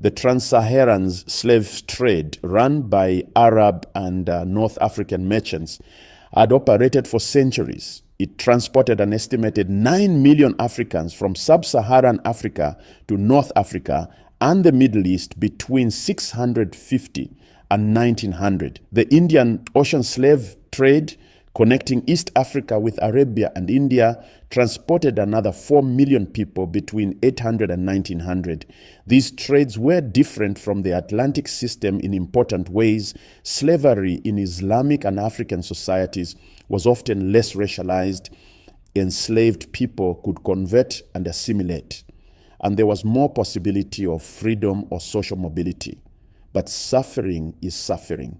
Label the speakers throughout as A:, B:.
A: The trans-Saharan slave trade, run by Arab and North African merchants, had operated for centuries. It transported an estimated 9 million Africans from sub-Saharan Africa to North Africa and the Middle East between 650 and 1900. The Indian Ocean slave trade, connecting East Africa with Arabia and India, transported another 4 million people between 800 and 1900. These trades were different from the Atlantic system in important ways. Slavery in Islamic and African societies was often less racialized. Enslaved people could convert and assimilate, and there was more possibility of freedom or social mobility. But suffering is suffering.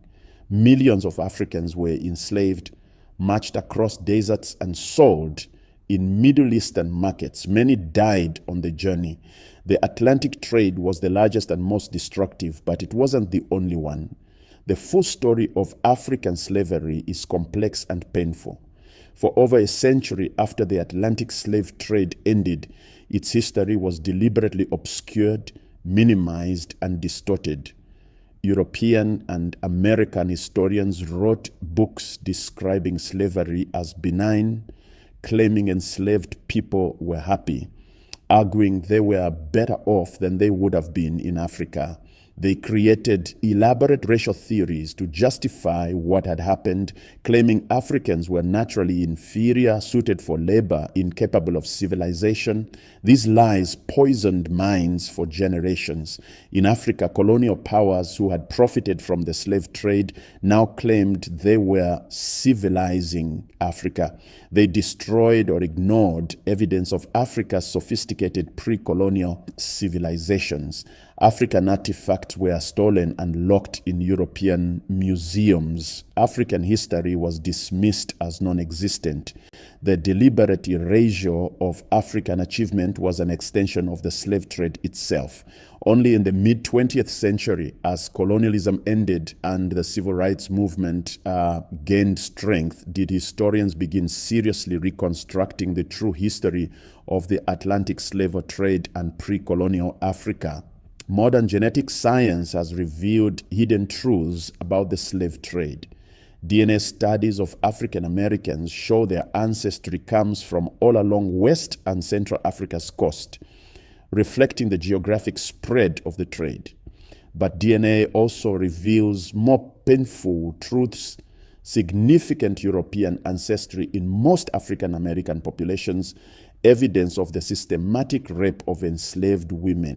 A: Millions of Africans were enslaved, marched across deserts, and sold in Middle Eastern markets. Many died on the journey. The Atlantic trade was the largest and most destructive, but it wasn't the only one. The full story of African slavery is complex and painful. For over a century after the Atlantic slave trade ended, its history was deliberately obscured, minimized, and distorted. European and American historians wrote books describing slavery as benign, claiming enslaved people were happy, arguing they were better off than they would have been in Africa. They created elaborate racial theories to justify what had happened, claiming Africans were naturally inferior, suited for labor, incapable of civilization. These lies poisoned minds for generations. In Africa, colonial powers who had profited from the slave trade now claimed they were civilizing Africa. They destroyed or ignored evidence of Africa's sophisticated pre-colonial civilizations. African artifacts were stolen and locked in European museums. African history was dismissed as non-existent. The deliberate erasure of African achievement was an extension of the slave trade itself. Only in the mid-20th century, as colonialism ended and the civil rights movement gained strength, did historians begin seriously reconstructing the true history of the Atlantic slave trade and pre-colonial Africa. Modern genetic science has revealed hidden truths about the slave trade. DNA studies of African Americans show their ancestry comes from all along West and Central Africa's coast, reflecting the geographic spread of the trade. But DNA also reveals more painful truths: significant European ancestry in most African American populations, evidence of the systematic rape of enslaved women.